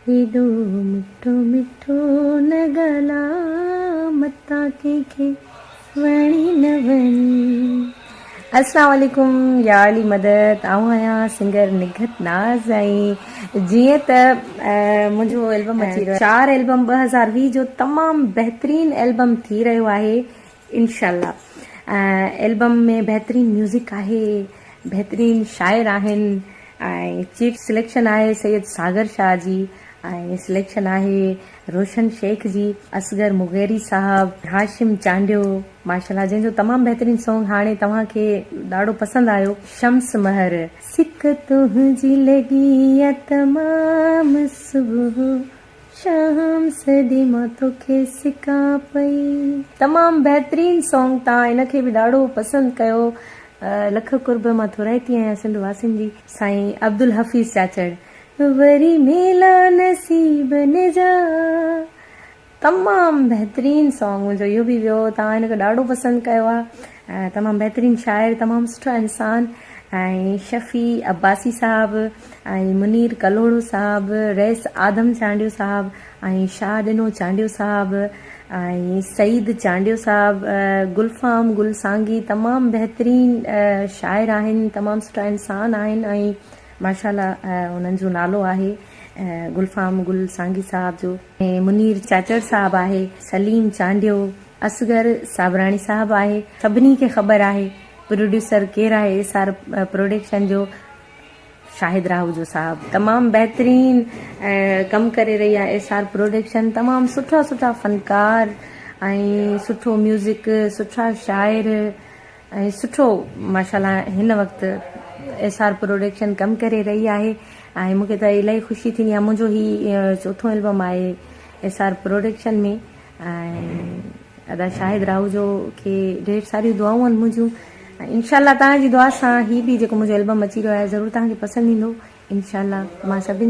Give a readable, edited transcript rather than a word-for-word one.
हेॾो मिठो मिठो न ॻाल्हा मतां कंहिंखे वणी न वणी। अस्सलाम वालेकुम या अली मदद। आऊं आहियां सिंगर निघत नाज़ ऐं जीअं त मुंहिंजो एल्बम अची रहियो 4 एल्बम 2020 जो तमामु बहितरीन एल्बम थी रहियो आहे इंशाल्लाह। एल्बम में बहितरीन म्यूज़िक आहे, बहितरीन शाइर आहिनि ऐं चीफ सिलेक्शन आहे सैयद सागर शाह जी ऐं सिलेक्शन आहे रोशन शेख जी, असगर मुगेरी साहब, हाशिम चांडियो माशाल्लाह, जंहिंजो तमामु बहितरीन सॉन्ग हाणे तव्हांखे ॾाढो पसंदि आयो, शम्स महर। सिक तुंहिंजी लॻी आहे तमामु सुबुह शाम सदी मां तोखे सिकां पई। तमामु बहितरीन सॉन्ग, तव्हां इनखे बि ॾाढो पसंदि कयो। लख कुर्ब मां थोराइती आहियां सिंध वासिन जी। साईं अब्दुल हफ़ीज़ चाचड़, वरी मेला नसीबन जा, तमामु बहितरीन सॉन्ग मुंहिंजो इहो बि वियो, तव्हां हिनखे ॾाढो पसंदि कयो आहे। तमामु बहितरीन शाइर, तमामु सुठा इंसान ऐं शफ़ी अब्बासी साहबु ऐं मुनीर कलोड़ो साहबु, रैस आदम चांडियो साहबु ऐं शाह ॾिनो चांडियो साहबु ऐं सईद चांडियो साहबु, गुलफाम गुलसांगी, तमामु बहितरीन शाइर आहिनि, तमामु सुठा इंसान आहिनि ऐं माशाल्लाह उन्हनि जो नालो आहे गुलफाम गुल सांगी साहब जो, ऐं मुनीर चाचड़ साहब आहे, सलीम चांडियो, असगर साबराणी साहब आहे। सभिनी खे ख़बर आहे प्रोड्यूसर केरु आहे, एसआर प्रोडक्शन जो शाहिद राहूजो साहब। तमामु बहितरीन कमु करे रही आहे एसआर प्रोडक्शन। तमामु सुठा सुठा फनकार ऐं सुठो म्यूज़िक, सुठा शाइर ऐं सुठो माशाल्लाह हिन वक़्तु एसआर प्रोडक्शन कमु करे रही आहे ऐं मूंखे त इलाही ख़ुशी थींदी आहे। मुंहिंजो ही चोथों एल्बम आहे एसआर प्रोडक्शन में ऐं अदा शाहिद राहूजो खे ढेर सारियूं दुआऊं आहिनि मुंहिंजूं। इंशाल्लाह तव्हांजी दुआ सां ही बि जेको मुंहिंजो एल्बम अची रहियो आहे ज़रूरु तव्हांखे पसंदि ईंदो इंशाल्लाह। मां सभिनी